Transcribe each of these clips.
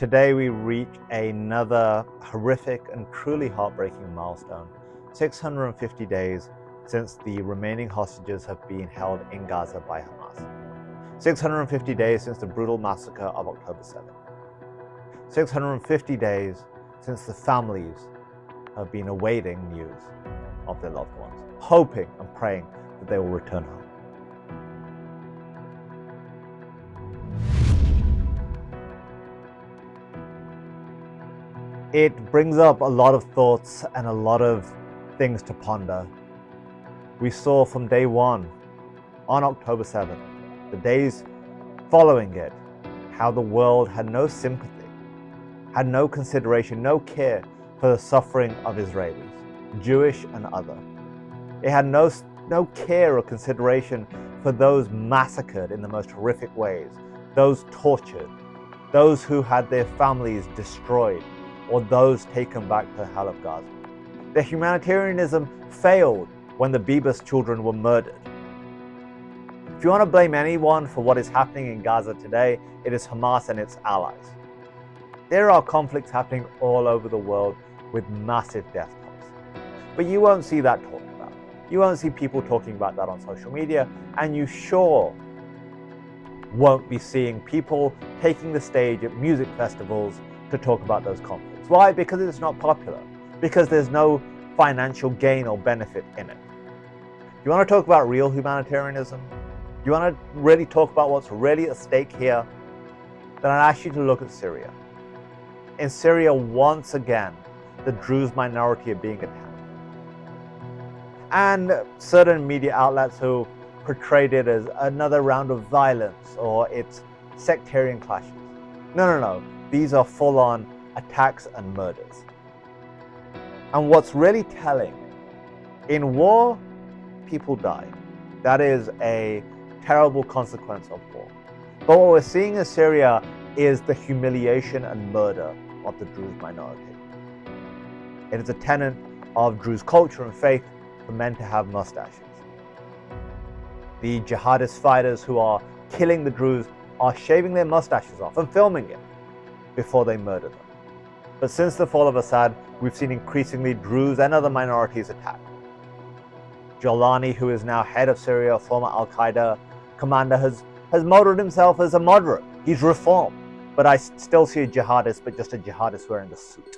Today we reach another horrific and truly heartbreaking milestone, 650 days since the remaining hostages have been held in Gaza by Hamas. 650 days since the brutal massacre of October 7th. 650 days since the families have been awaiting news of their loved ones, hoping and praying that they will return home. It brings up a lot of thoughts and a lot of things to ponder. We saw from day one, on October 7th, the days following it, how the world had no sympathy, had no consideration, no care for the suffering of Israelis, Jewish and other. It had no care or consideration for those massacred in the most horrific ways, those tortured, those who had their families destroyed, or those taken back to hell of Gaza. Their humanitarianism failed when the Bebas children were murdered. If you want to blame anyone for what is happening in Gaza today, it is Hamas and its allies. There are conflicts happening all over the world with massive death tolls. But you won't see that talked about. You won't see people talking about that on social media, and you sure won't be seeing people taking the stage at music festivals to talk about those conflicts. Why? Because it's not popular. Because there's no financial gain or benefit in it. You want to talk about real humanitarianism? You want to really talk about what's really at stake here? Then I'd ask you to look at Syria. In Syria, once again, the Druze minority are being attacked. And certain media outlets who portrayed it as another round of violence or it's sectarian clashes. No. These are full-on attacks and murders. And what's really telling, in war, people die. That is a terrible consequence of war. But what we're seeing in Syria is the humiliation and murder of the Druze minority. It is a tenet of Druze culture and faith for men to have mustaches. The jihadist fighters who are killing the Druze are shaving their mustaches off and filming it before they murder them. But since the fall of Assad, we've seen increasingly Druze and other minorities attacked. Jolani, who is now head of Syria, former Al-Qaeda commander, has modeled himself as a moderate. He's reformed, but I still see a jihadist, but just a jihadist wearing a suit.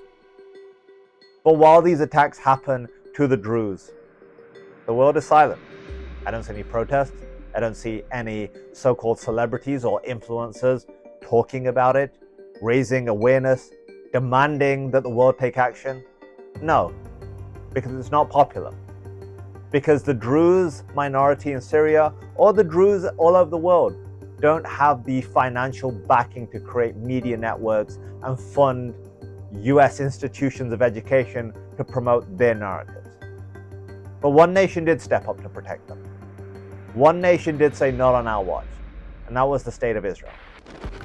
But while these attacks happen to the Druze, the world is silent. I don't see any protests. I don't see any so-called celebrities or influencers talking about it, raising awareness, demanding that the world take action. No, because it's not popular. Because the Druze minority in Syria or the Druze all over the world don't have the financial backing to create media networks and fund US institutions of education to promote their narratives. But one nation did step up to protect them. One nation did say not on our watch, and that was the state of Israel.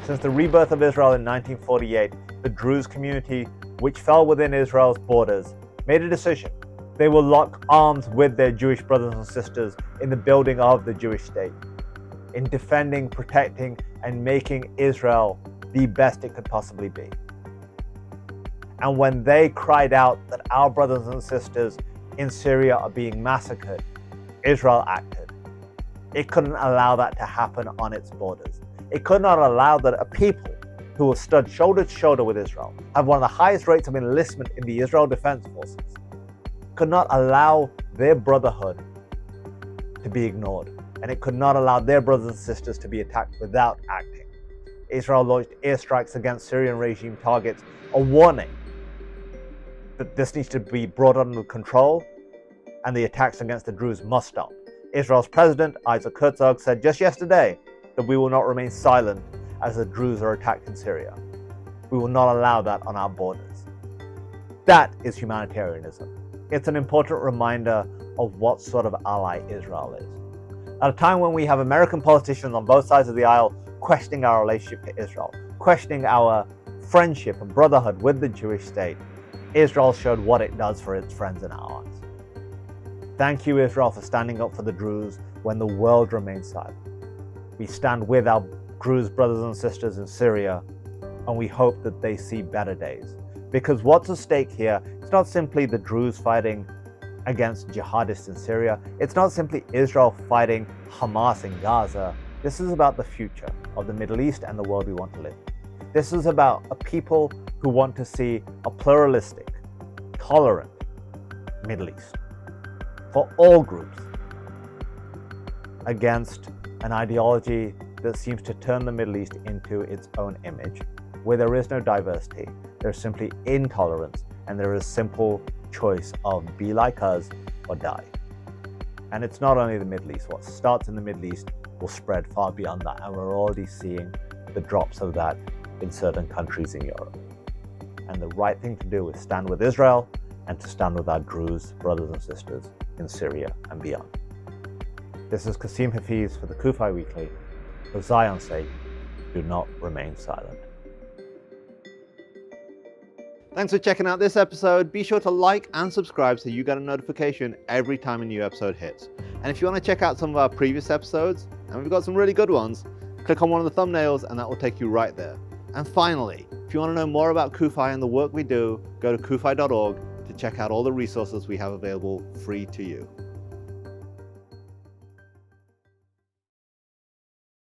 Since the rebirth of Israel in 1948, the Druze community, which fell within Israel's borders, made a decision. They will lock arms with their Jewish brothers and sisters in the building of the Jewish state, in defending, protecting, and making Israel the best it could possibly be. And when they cried out that our brothers and sisters in Syria are being massacred, Israel acted. It couldn't allow that to happen on its borders. It could not allow that a people who have stood shoulder to shoulder with Israel, have one of the highest rates of enlistment in the Israel Defense Forces, could not allow their brotherhood to be ignored. And it could not allow their brothers and sisters to be attacked without acting. Israel launched airstrikes against Syrian regime targets, a warning that this needs to be brought under control and the attacks against the Druze must stop. Israel's president, Isaac Herzog, said just yesterday that we will not remain silent as the Druze are attacked in Syria. We will not allow that on our borders. That is humanitarianism. It's an important reminder of what sort of ally Israel is. At a time when we have American politicians on both sides of the aisle questioning our relationship to Israel, questioning our friendship and brotherhood with the Jewish state, Israel showed what it does for its friends and allies. Thank you, Israel, for standing up for the Druze when the world remains silent. We stand with our Druze brothers and sisters in Syria and we hope that they see better days. Because what's at stake here, it's not simply the Druze fighting against jihadists in Syria. It's not simply Israel fighting Hamas in Gaza. This is about the future of the Middle East and the world we want to live in. This is about a people who want to see a pluralistic, tolerant Middle East for all groups against an ideology that seems to turn the Middle East into its own image, where there is no diversity, there's simply intolerance, and there is simple choice of be like us or die. And it's not only the Middle East. What starts in the Middle East will spread far beyond that, and we're already seeing the drops of that in certain countries in Europe. And the right thing to do is stand with Israel and to stand with our Druze brothers and sisters in Syria and beyond. This is Kasim Hafeez for the CUFI Weekly. For Zion's sake, do not remain silent. Thanks for checking out this episode. Be sure to like and subscribe so you get a notification every time a new episode hits. And if you want to check out some of our previous episodes, and we've got some really good ones, click on one of the thumbnails and that will take you right there. And finally, if you want to know more about CUFI and the work we do, go to cufi.org to check out all the resources we have available free to you.